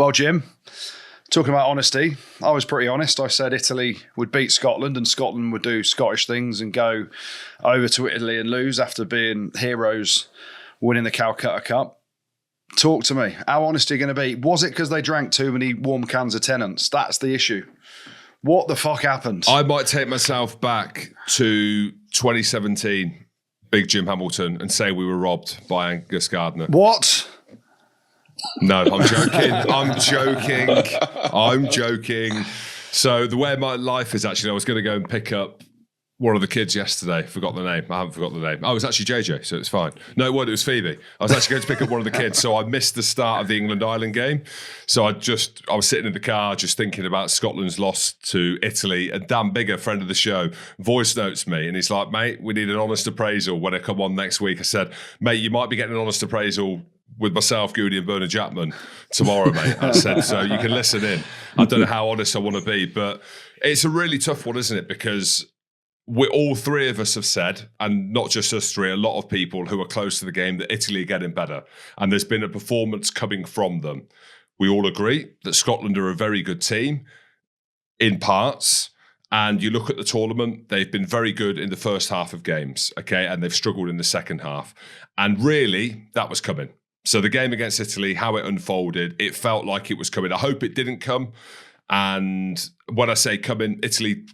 Well, Jim, talking about honesty, I was pretty honest. I said Italy would beat Scotland and Scotland would do Scottish things and go over to Italy and lose after being heroes winning the Calcutta Cup. Talk to me. How honest are you going to be? Was it because they drank too many warm cans of Tennent's? That's the issue. What the fuck happened? I might take myself back to 2017, Big Jim Hamilton, and say we were robbed by Angus Gardner. What? No, I'm joking. So the way my life is actually, I was going to go and pick up one of the kids yesterday. Forgot the name. I haven't forgotten the name. Oh, it was actually JJ, so it's fine. No, it was Phoebe. I was actually going to pick up one of the kids, so I missed the start of the England-Ireland game. So I was sitting in the car just thinking about Scotland's loss to Italy, and Dan Bigger, friend of the show, voice notes me, and he's like, mate, we need an honest appraisal when I come on next week. I said, mate, you might be getting an honest appraisal with myself, Goodey and Bernard Jackman tomorrow, mate. I said, so you can listen in. I don't know how honest I want to be, but it's a really tough one, isn't it? Because all three of us have said, and not just us three, a lot of people who are close to the game, that Italy are getting better. And there's been a performance coming from them. We all agree that Scotland are a very good team in parts. And you look at the tournament, they've been very good in the first half of games, okay? And they've struggled in the second half. And really, that was coming. So the game against Italy, how it unfolded, it felt like it was coming. I hope it didn't come. And when I say coming, Italy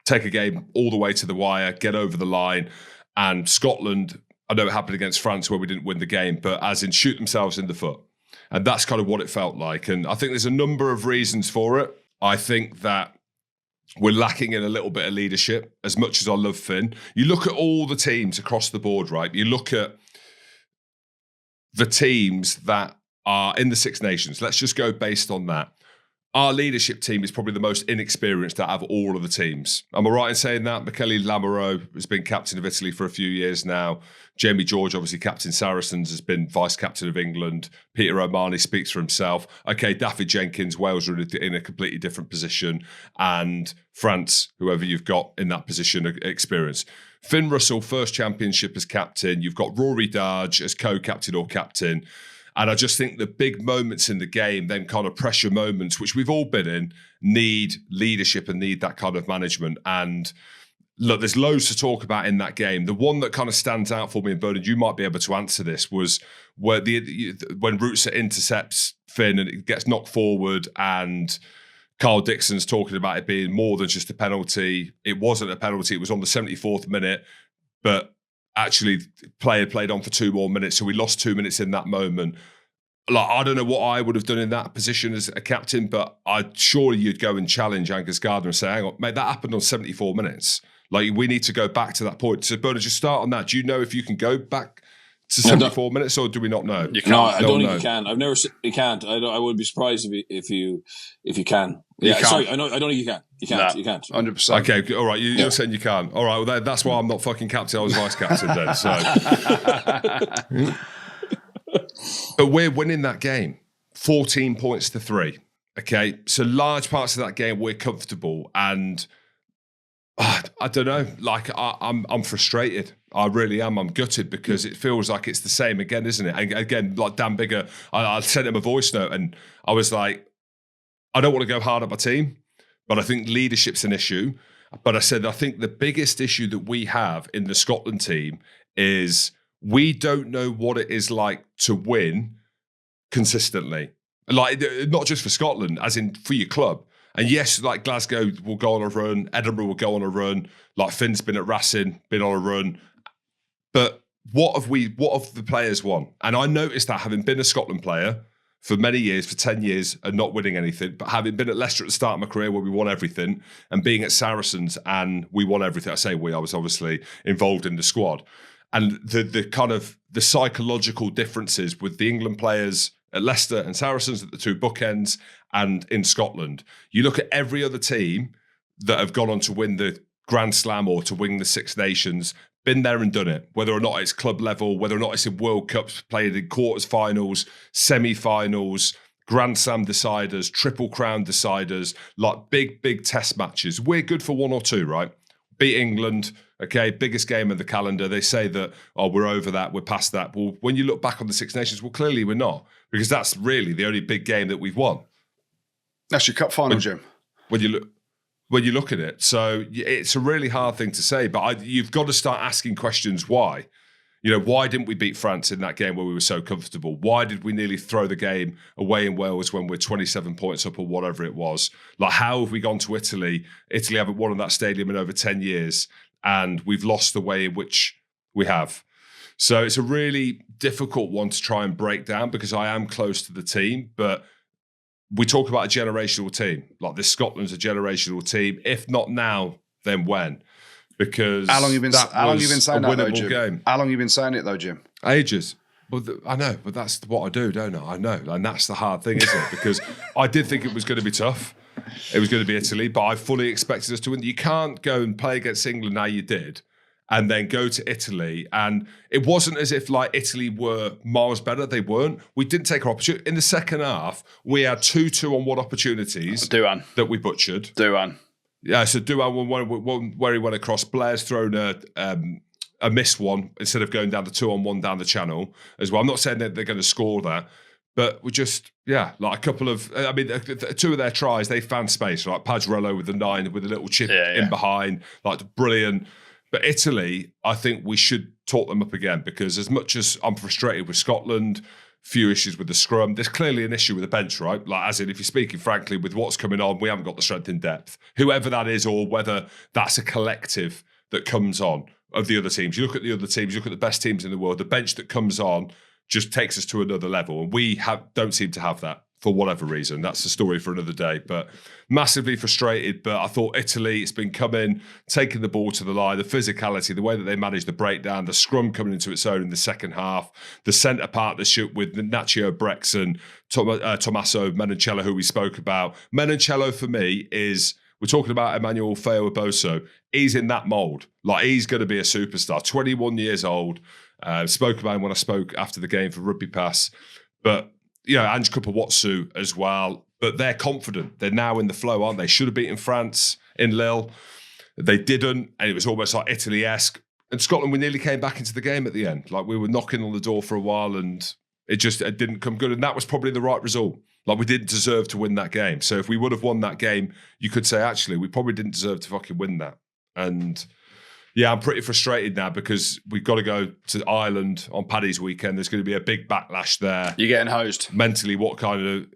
take a game all the way to the wire, get over the line. And Scotland, I know it happened against France where we didn't win the game, but as in shoot themselves in the foot. And that's kind of what it felt like. And I think there's a number of reasons for it. I think that we're lacking in a little bit of leadership, as much as I love Finn. You look at all the teams across the board, right? You look at the teams that are in the Six Nations. Let's just go based on that. Our leadership team is probably the most inexperienced out of all of the teams. Am I right in saying that? Michele Lamoureux has been captain of Italy for a few years now. Jamie George, obviously captain Saracens, has been vice-captain of England. Peter O'Mahony speaks for himself. Okay, David Jenkins, Wales are in a completely different position. And France, whoever you've got in that position, experience. Finn Russell, first championship as captain. You've got Rory Darge as co-captain or captain. And I just think the big moments in the game, them kind of pressure moments, which we've all been in, need leadership and need that kind of management. And look, there's loads to talk about in that game. The one that kind of stands out for me, and Bernard, you might be able to answer this, was when Rootser intercepts Finn and it gets knocked forward, and Carl Dixon's talking about it being more than just a penalty. It wasn't a penalty. It was on the 74th minute, but actually play had played on for 2 more minutes, so we lost 2 minutes in that moment. Like, I don't know what I would have done in that position as a captain, but I'd surely you'd go and challenge Angus Gardner and say, hang on, mate, that happened on 74 minutes. Like, we need to go back to that point. So, Bernard, just start on that. Do you know if you can go back to 74 minutes, or do we not know? You can't. No, I don't think you can. I've never seen you can't. I would be surprised if you can. Yeah, sorry, I don't think you can. You can't. You can't. 100%. Okay, all right. You're saying you can. All right. Well, that's why I'm not fucking captain. I was vice captain then. So, but we're winning that game, 14 points to 3. Okay, so large parts of that game we're comfortable, and I don't know. Like, I'm frustrated. I really am. I'm gutted because it feels like it's the same again, isn't it? And again, like Dan Bigger, I sent him a voice note and I was like, I don't want to go hard at my team, but I think leadership's an issue. But I said, I think the biggest issue that we have in the Scotland team is we don't know what it is like to win consistently. Like, not just for Scotland, as in for your club. And yes, like Glasgow will go on a run, Edinburgh will go on a run, like Finn's been at Racing, been on a run. But what have the players won? And I noticed that, having been a Scotland player for many years, for 10 years, and not winning anything, but having been at Leicester at the start of my career where we won everything, and being at Saracens and we won everything. I say we, I was obviously involved in the squad. And the kind of the psychological differences with the England players at Leicester and Saracens at the 2 bookends and in Scotland. You look at every other team that have gone on to win the Grand Slam or to win the Six Nations, been there and done it, whether or not it's club level, whether or not it's in World Cups, played in quarters finals, semi-finals, Grand Slam deciders, Triple Crown deciders, like big test matches. We're good for 1 or 2, right? Beat England, okay, biggest game of the calendar. They say that, oh, we're over that, we're past that. Well, when you look back on the Six Nations, well, clearly we're not, because that's really the only big game that we've won. That's your cup final, Jim. When you look at it. So it's a really hard thing to say, but you've got to start asking questions why. Why didn't we beat France in that game where we were so comfortable? Why did we nearly throw the game away in Wales when we're 27 points up or whatever it was? Like, how have we gone to Italy? Italy haven't won in that stadium in over 10 years, and we've lost the way in which we have. So it's a really difficult one to try and break down because I am close to the team, but we talk about a generational team. Like, this Scotland's a generational team. If not now, then when? Because how long you been saying that, though, Jim? Game. How long you been saying it, though, Jim? Ages. Well, I know, but that's what I do, don't I? I know, and that's the hard thing, isn't it? Because I did think it was going to be tough. It was going to be Italy, but I fully expected us to win. You can't go and play against England now you did, and then go to Italy. And it wasn't as if like Italy were miles better. They weren't. We didn't take our opportunity. In the second half, we had 2 2-on-1 opportunities that we butchered. Yeah, so Duan one where he went across. Blair's thrown a missed one instead of going down the 2-on-1 down the channel as well. I'm not saying that they're going to score that, but we just, like a couple of, 2 of their tries, they found space, like Pajrello with the 9 with a little chip in behind, like brilliant. But Italy, I think we should talk them up again because as much as I'm frustrated with Scotland, few issues with the scrum. There's clearly an issue with the bench, right? Like, as in, if you're speaking frankly, with what's coming on, we haven't got the strength in depth. Whoever that is, or whether that's a collective that comes on of the other teams. You look at the other teams, you look at the best teams in the world, the bench that comes on just takes us to another level. And we don't seem to have that for whatever reason. That's the story for another day. But massively frustrated. But I thought Italy, it's been coming, taking the ball to the line, the physicality, the way that they managed the breakdown, the scrum coming into its own in the second half, the centre partnership with Nacho Brex and Tommaso Menoncello, who we spoke about. Menoncello, for me, is... We're talking about Emmanuel Feo-Boso. He's in that mould. Like, he's going to be a superstar. 21 years old. Spoke about him when I spoke after the game for Rugby Pass. But, Ange Kupawatsu as well. But they're confident. They're now in the flow, aren't they? Should have beaten France in Lille. They didn't. And it was almost like Italy-esque. And Scotland, we nearly came back into the game at the end. Like, we were knocking on the door for a while and it didn't come good. And that was probably the right result. Like, we didn't deserve to win that game. So if we would have won that game, you could say, actually, we probably didn't deserve to fucking win that. And yeah, I'm pretty frustrated now because we've got to go to Ireland on Paddy's weekend. There's going to be a big backlash there. You're getting hosed. Mentally, what kind of...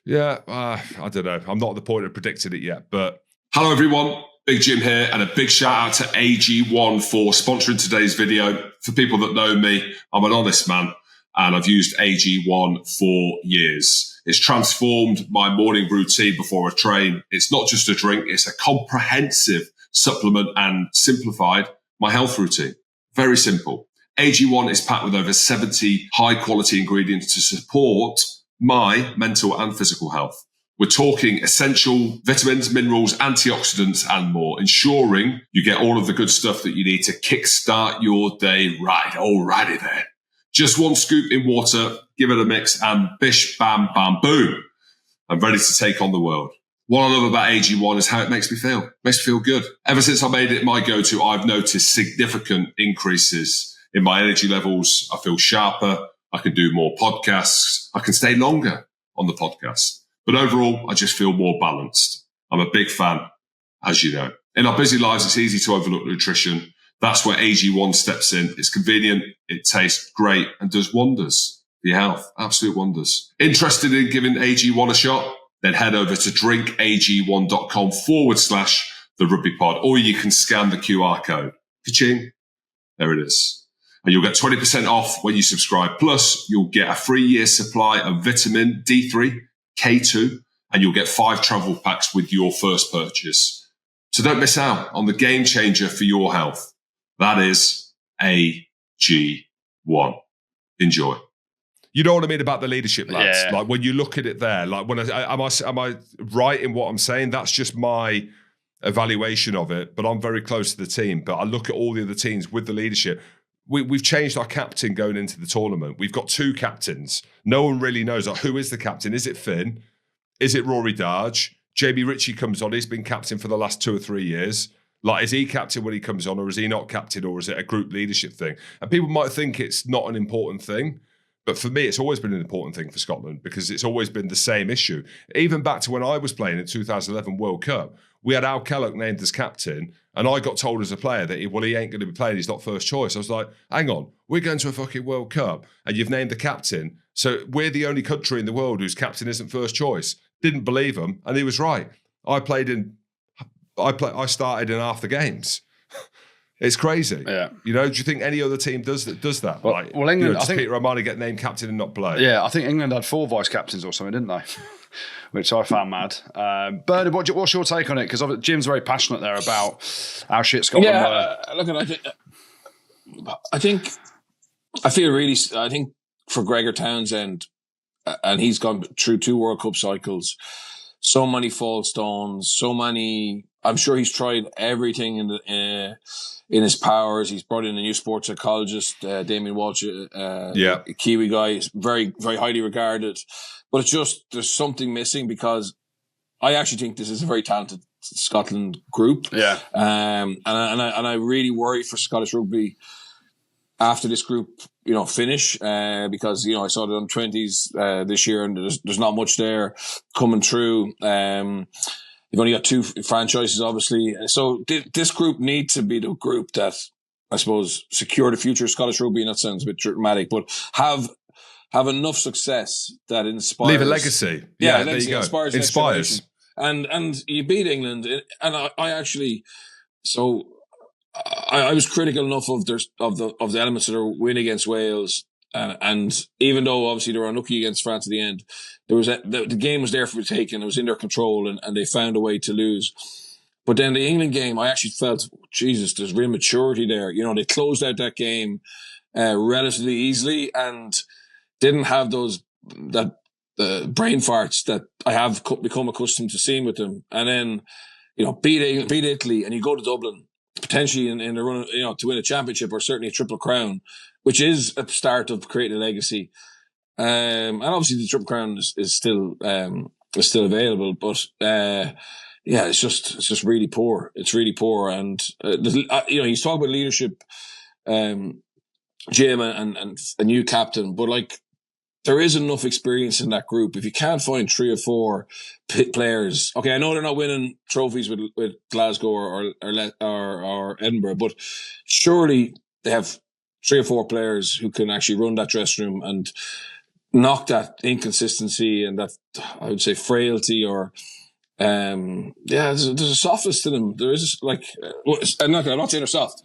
Yeah, I don't know. I'm not at the point of predicting it yet, but... Hello, everyone. Big Jim here, and a big shout out to AG1 for sponsoring today's video. For people that know me, I'm an honest man, and I've used AG1 for years. It's transformed my morning routine before I train. It's not just a drink, it's a comprehensive supplement and simplified my health routine. Very simple. AG1 is packed with over 70 high quality ingredients to support my mental and physical health. We're talking essential vitamins, minerals, antioxidants, and more, ensuring you get all of the good stuff that you need to kickstart your day right. Alrighty then. Just 1 scoop in water, give it a mix, and bish, bam, bam, boom. I'm ready to take on the world. What I love about AG1 is how it makes me feel. It makes me feel good. Ever since I made it my go-to, I've noticed significant increases in my energy levels. I feel sharper. I can do more podcasts. I can stay longer on the podcast. But overall, I just feel more balanced. I'm a big fan, as you know. In our busy lives, it's easy to overlook nutrition. That's where AG1 steps in. It's convenient, it tastes great, and does wonders for your health. Absolute wonders. Interested in giving AG1 a shot? Then head over to drinkag1.com/the Rugby Pod, or you can scan the QR code. Ka-ching. There it is. And you'll get 20% off when you subscribe. Plus, you'll get a 3-year supply of vitamin D3, K2, and you'll get 5 travel packs with your first purchase. So don't miss out on the game changer for your health. That is AG1. Enjoy. You know what I mean about the leadership, lads? Yeah. Like, when you look at it there, like, am I right in what I'm saying? That's just my evaluation of it, but I'm very close to the team. But I look at all the other teams with the leadership. We've changed our captain going into the tournament. We've got 2 captains. No one really knows, like, who is the captain? Is it Finn? Is it Rory Darge? Jamie Ritchie comes on. He's been captain for the last 2 or 3 years. Like, is he captain when he comes on, or is he not captain, or is it a group leadership thing? And people might think it's not an important thing, But for me, it's always been an important thing for Scotland because it's always been the same issue. Even back to when I was playing in 2011 World Cup, we had Al Kellogg named as captain, and I got told as a player that he ain't going to be playing. He's not first choice. I was like, hang on, we're going to a fucking World Cup, and you've named the captain. So we're the only country in the world whose captain isn't first choice. Didn't believe him, and he was right. I started in half the games. It's crazy. Yeah. You know, do you think any other team does that? Well, England, I think Peter Romani get named captain and not play. Yeah, I think England had 4 vice captains or something, didn't they? Which I found mad. Bernard, what's your take on it? Because Jim's very passionate there about how shit Scotland were. Look, I think for Gregor Townsend, and he's gone through 2 World Cup cycles, so many false stones, so many. I'm sure he's tried everything in his powers. He's brought in a new sports psychologist, Damien Walsh, Kiwi guy, very, very highly regarded. But it's just, there's something missing because I actually think this is a very talented Scotland group. Yeah. And I really worry for Scottish Rugby after this group, finish, because, I saw the under-20s this year and there's not much there coming through. You've only got 2 franchises, obviously. So this group needs to be the group that, I suppose, secure the future of Scottish Rugby. And that sounds a bit dramatic, but have enough success that inspires. Leave a legacy. Yeah, there you go. Inspires. And you beat England. And I was critical enough of the elements of their win against Wales. And even though obviously they were unlucky against France at the end, the game was there for the taking. It was in their control, and they found a way to lose. But then the England game, I actually felt, Jesus, there's real maturity there. They closed out that game relatively easily and didn't have that brain farts that I have become accustomed to seeing with them. And then beat Italy, and you go to Dublin potentially in the run, to win a championship or certainly a Triple Crown, which is a start of creating a legacy. And obviously the Triple Crown is still available, but it's just really poor. It's really poor, and he's talking about leadership, Jim, and a new captain, but there is enough experience in that group. If you can't find 3 or 4 players, okay, I know they're not winning trophies with Glasgow or Edinburgh, but surely they have 3 or 4 players who can actually run that dressing room and knock that inconsistency and that, I would say, frailty or there's a softness to them. There is I'm not saying they're soft,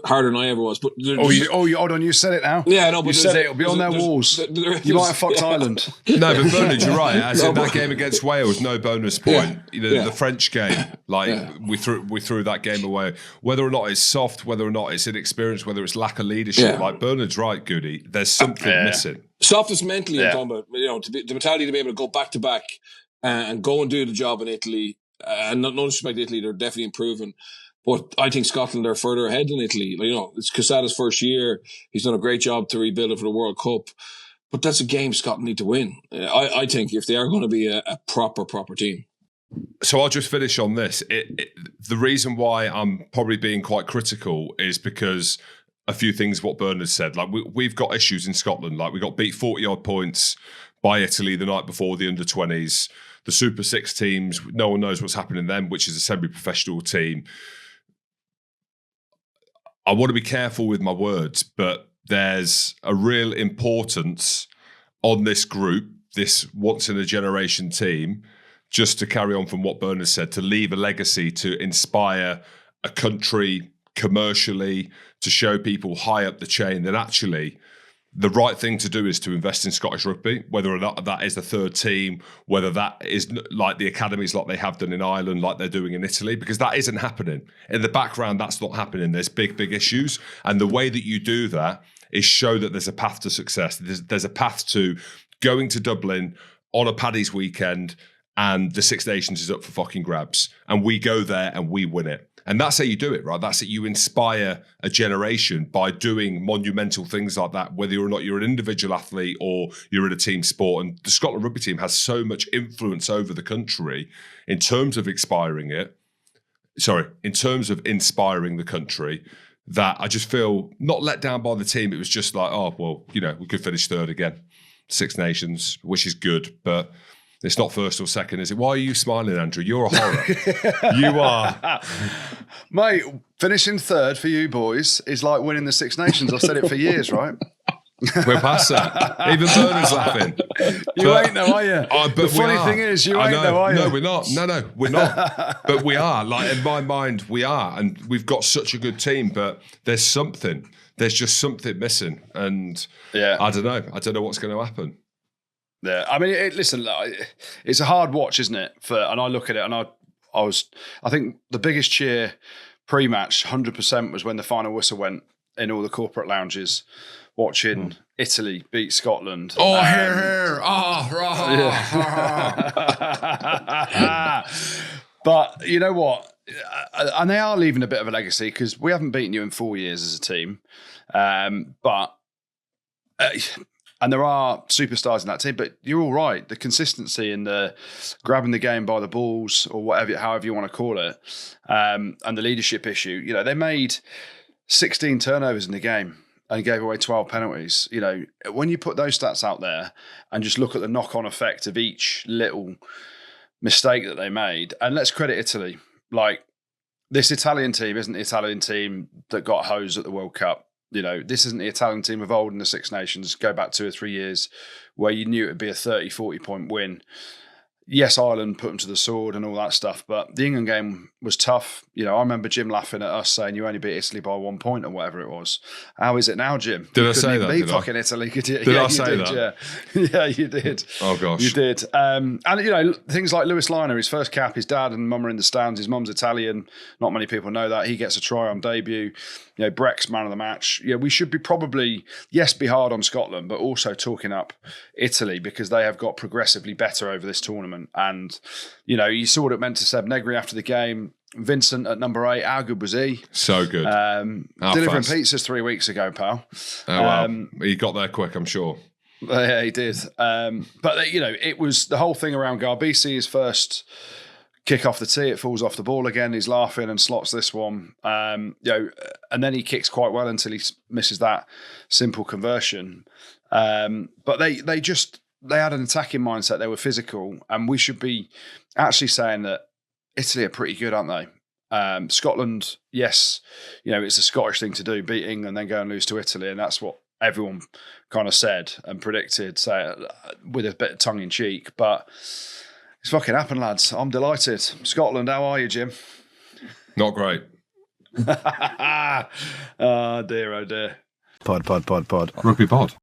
harder than I ever was. But hold on, you said it now. Yeah, no, but you said it. It'll be on their walls. You might have fucked Ireland. No, but Bernard, you're right. As in that game against Wales, no bonus point. The French game, we threw that game away. Whether or not it's soft, whether or not it's inexperienced, whether it's lack of leadership, like Bernard's right, Goody. There's something missing. Softness mentally, I'm talking about. The mentality to be able to go back to back and go and do the job in Italy. And no disrespect to Italy, they're definitely improving. But I think Scotland are further ahead than Italy. It's Quesada's first year. He's done a great job to rebuild it for the World Cup. But that's a game Scotland need to win. I think if they are going to be a proper team. So I'll just finish on this. The reason why I'm probably being quite critical is because a few things what Bernard said. We've got issues in Scotland. We got beat 40-odd points by Italy the night before the under-20s. The Super 6 teams, no one knows what's happening to them, which is a semi-professional team. I want to be careful with my words, but there's a real importance on this group, this once-in-a-generation team, just to carry on from what Bernard said, to leave a legacy, to inspire a country commercially, to show people high up the chain that actually the right thing to do is to invest in Scottish Rugby, whether or not that is the 3rd team, whether that is like the academies like they have done in Ireland, like they're doing in Italy, because that isn't happening. In the background, that's not happening. There's big issues. And the way that you do that is show that there's a path to success. There's a path to going to Dublin on a Paddy's weekend and the Six Nations is up for fucking grabs. And we go there and we win it. And that's how you do it, right? That's how you inspire a generation by doing monumental things like that, whether or not you're an individual athlete or you're in a team sport. And the Scotland rugby team has so much influence over the country in terms of inspiring the country, that I just feel not let down by the team. It was just like, oh, well, you know, we could finish third again. Six Nations, which is good, but it's not first or second, is it? Why are you smiling, Andrew? You're a horror. You are. Mate, finishing third for you boys is like winning the Six Nations. I've said it for years, right? We're past that. Even Bernard's laughing. You ain't though, are you? But the funny thing is, you ain't though, are you? No, we're not. No, we're not. But we are. Like, in my mind, we are. And we've got such a good team, but there's something. There's just something missing. And I don't know. I don't know what's going to happen. Yeah, I mean, listen, it's a hard watch, isn't it? And I look at it, and I think the biggest cheer pre-match, 100%, was when the final whistle went in all the corporate lounges, watching Italy beat Scotland. Oh, here! But you know what? And they are leaving a bit of a legacy because we haven't beaten you in 4 years as a team. And there are superstars in that team, but you're all right. The consistency and the grabbing the game by the balls, or whatever, however you want to call it, and the leadership issue. You know, they made 16 turnovers in the game and gave away 12 penalties. You know, when you put those stats out there and just look at the knock-on effect of each little mistake that they made, and let's credit Italy. Like, this Italian team isn't the Italian team that got hosed at the World Cup. You know, this isn't the Italian team of old in the Six Nations. Go back 2 or 3 years where you knew it would be a 30, 40-point win. Yes, Ireland put them to the sword and all that stuff, but the England game was tough. You know, I remember Jim laughing at us saying you only beat Italy by 1 point or whatever it was. How is it now, Jim? Did I say that? Beat fucking Italy, could you? Did I say that? Yeah. Yeah, you did. Oh, gosh. You did. And, you know, things like Lewis Liner, his first cap, his dad and mum are in the stands. His mum's Italian. Not many people know that. He gets a try on debut. You know, Breck's man of the match. Yeah, we should be probably, yes, be hard on Scotland, but also talking up Italy because they have got progressively better over this tournament. And, you know, you saw what it meant to Seb Negri after the game. Vincent at number 8, how good was he? So good. Delivering pizzas 3 weeks ago, pal. Oh, wow. He got there quick, I'm sure. Yeah, he did. But, you know, it was the whole thing around Garbisi, his first kick off the tee, it falls off the ball again. He's laughing and slots this one. You know, and then he kicks quite well until he misses that simple conversion. But they had an attacking mindset. They were physical, and we should be actually saying that Italy are pretty good, aren't they? Scotland, yes, you know, it's a Scottish thing to do, beat England, then go and lose to Italy, and that's what everyone kind of said and predicted, say, with a bit of tongue in cheek. But it's fucking happened, lads. I'm delighted. Scotland, how are you, Jim? Not great. Oh dear, oh dear. Pod. Rugby pod.